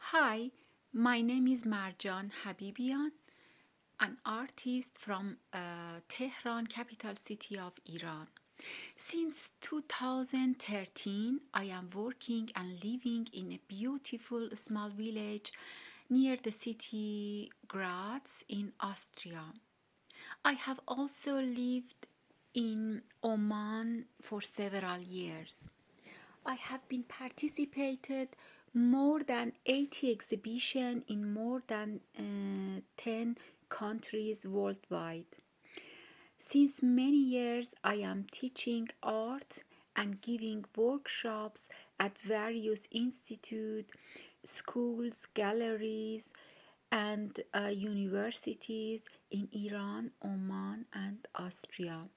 Hi, my name is Marjan Habibian, an artist from Tehran, capital city of Iran. Since 2013, I am working and living in a beautiful small village near the city Graz in Austria. I have also lived in Oman for several years. I have been participated more than 80 exhibitions in more than 10 countries worldwide. Since many years I am teaching art and giving workshops at various institutes, schools, galleries, and universities in Iran, Oman, and Austria.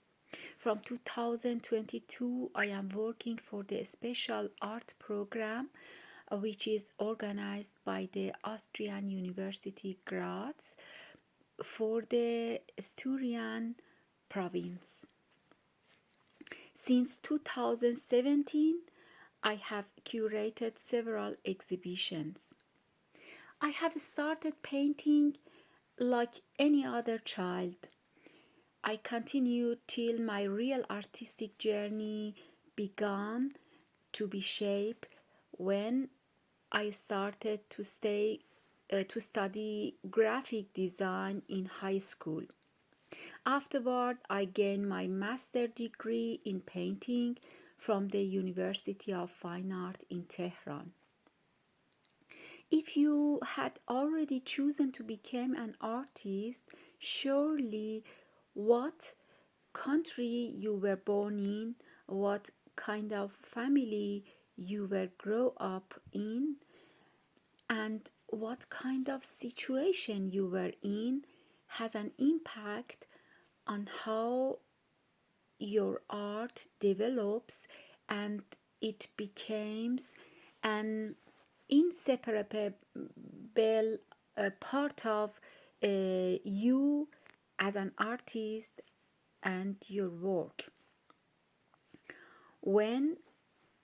From 2022, I am working for the special art program, which is organized by the Austrian University Graz for the Asturian province. Since 2017, I have curated several exhibitions. I have started painting like any other child. I continued till my real artistic journey began to be shaped when I started to study graphic design in high school. Afterward, I gained my master degree in painting from the University of Fine Art in Tehran. If you had already chosen to become an artist, surely what country you were born in, what kind of family you were grow up in, and what kind of situation you were in has an impact on how your art develops and it becomes an inseparable part of you as an artist and your work. When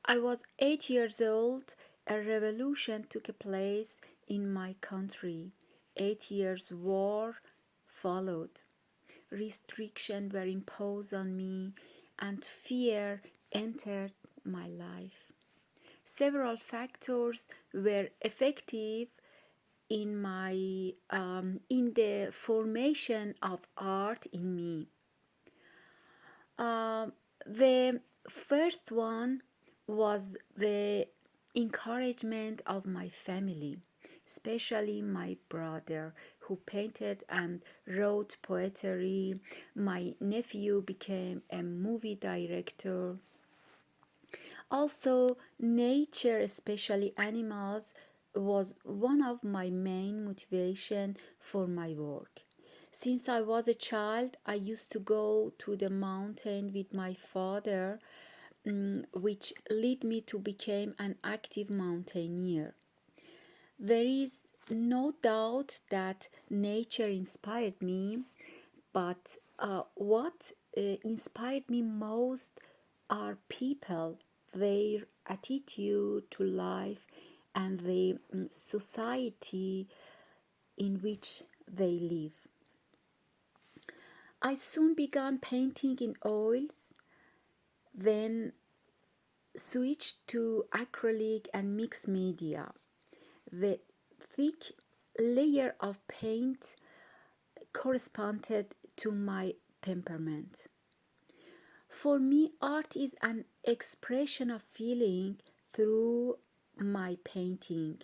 I was 8 years old, a revolution took place in my country. 8 years war followed. Restrictions were imposed on me and fear entered my life. Several factors were effective in the formation of art in me. The first one was the encouragement of my family, especially my brother who painted and wrote poetry. My nephew became a movie director. Also, nature, especially animals, was one of my main motivation for my work. Since I was a child, I used to go to the mountain with my father, which led me to become an active mountaineer. There is no doubt that nature inspired me, but what inspired me most are people, their attitude to life, and the society in which they live. I soon began painting in oils, then switched to acrylic and mixed media. The thick layer of paint corresponded to my temperament. For me, art is an expression of feeling through my painting.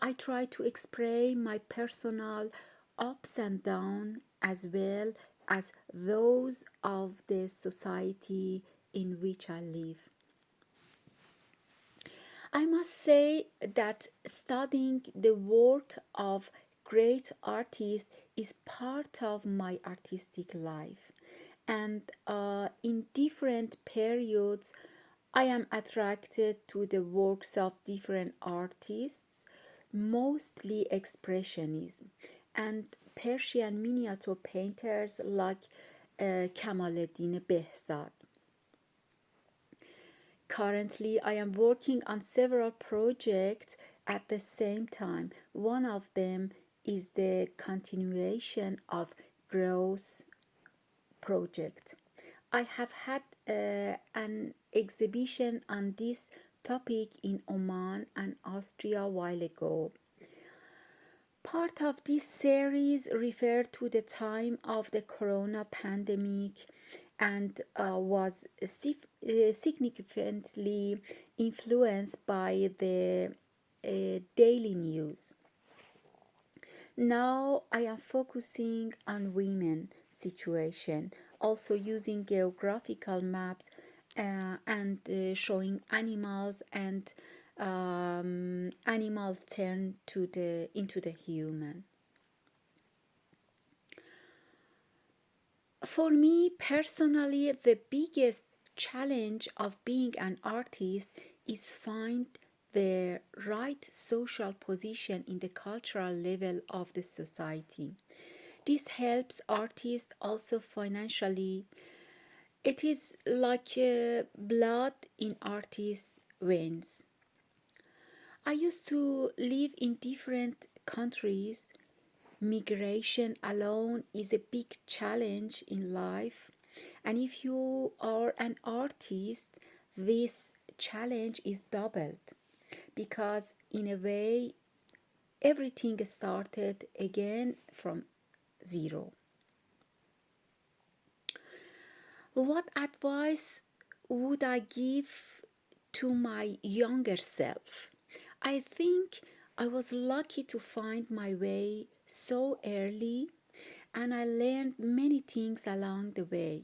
I try to express my personal ups and downs as well as those of the society in which I live. I must say that studying the work of great artists is part of my artistic life, and in different periods, I am attracted to the works of different artists, mostly expressionism, and Persian miniature painters like Kamaluddin Behzad. Currently, I am working on several projects At the same time, one of them is the continuation of growth project. I have had an exhibition on this topic in Oman and Austria a while ago. Part of this series referred to the time of the corona pandemic and was significantly influenced by the daily news. Now I am focusing on women situation, also using geographical maps and showing animals and animals turn to the into the human. For me personally, the biggest challenge of being an artist is find the right social position in the cultural level of the society. This helps artists also financially. It is like blood in artists' veins. I used to live in different countries. Migration alone is a big challenge in life, and if you are an artist, this challenge is doubled because, in a way, everything started again from zero. What advice would I give to my younger self? I think I was lucky to find my way so early and I learned many things along the way.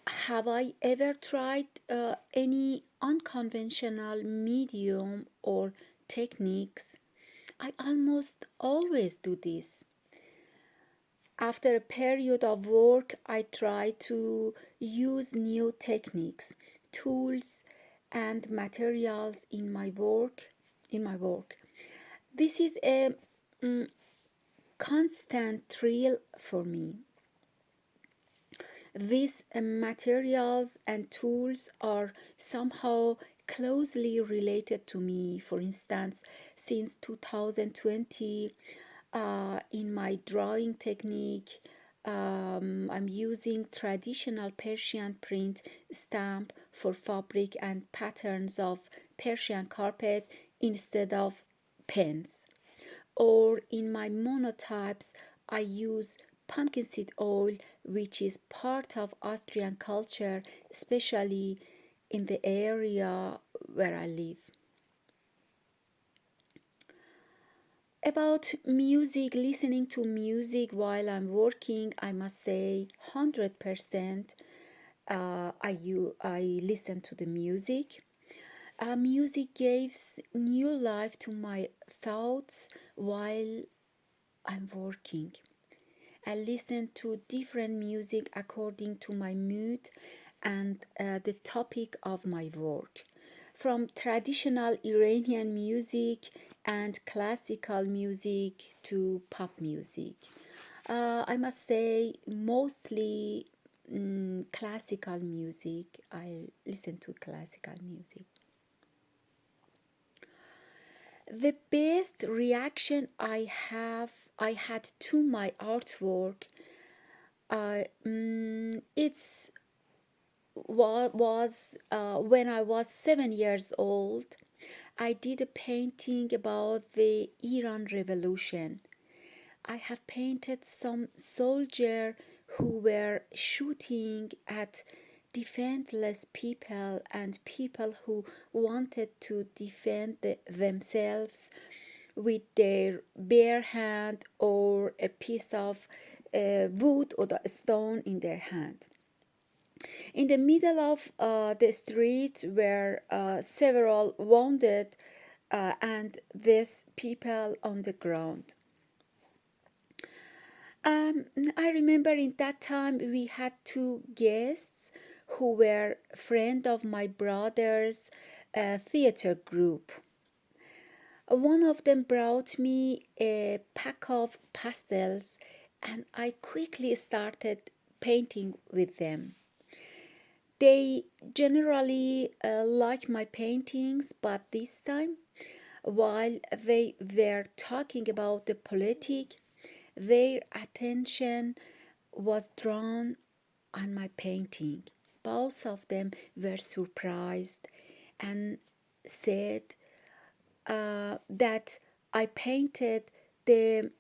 Have I ever tried any unconventional medium or techniques? I almost always do this. After a period of work, I try to use new techniques, tools, and materials in my work. This is a constant thrill for me. These materials and tools are somehow closely related to me. For instance, since 2020, in my drawing technique, I'm using traditional Persian print stamp for fabric and patterns of Persian carpet instead of pens. Or in my monotypes, I use pumpkin seed oil, which is part of Austrian culture, especially in the area where I live. About music, listening to music while I'm working, I must say 100% I listen to the music. Music gives new life to my thoughts while I'm working. I listen to different music according to my mood and the topic of my work. From traditional Iranian music and classical music to pop music. I must say, mostly classical music. I listen to classical music. The best reaction I had to my artwork, it's was when I was 7 years old. I did a painting about the Iran Revolution. I have painted some soldiers who were shooting at defenseless people and people who wanted to defend themselves with their bare hand or a piece of wood or a stone in their hand. In the middle of the street were several wounded and these people on the ground. Um, I remember in that time we had two guests who were friend of my brother's theater group. One of them brought me a pack of pastels and I quickly started painting with them. They generally like my paintings, but this time, while they were talking about the politic, their attention was drawn on my painting. Both of them were surprised and said that I painted the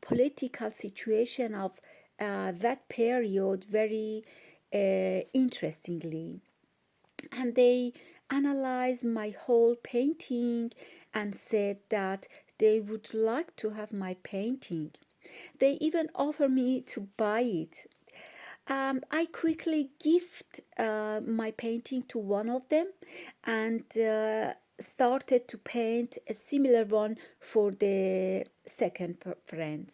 political situation of that period very interestingly. And they analyzed my whole painting and said that they would like to have my painting. They even offered me to buy it. I quickly gift my painting to one of them and started to paint a similar one for the second friend.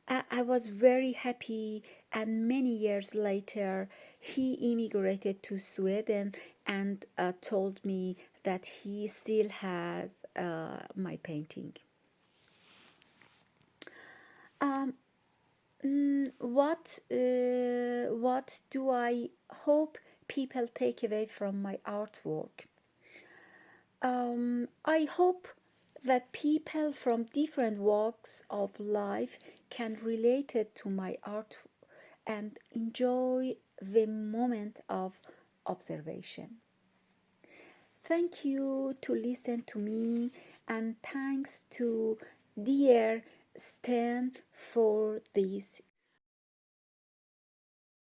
I was very happy, and many years later, he immigrated to Sweden and told me that he still has my painting. Um, what do I hope people take away from my artwork? I hope that people from different walks of life can relate it to my art and enjoy the moment of observation. Thank you to listen to me, and thanks to dear Stan for this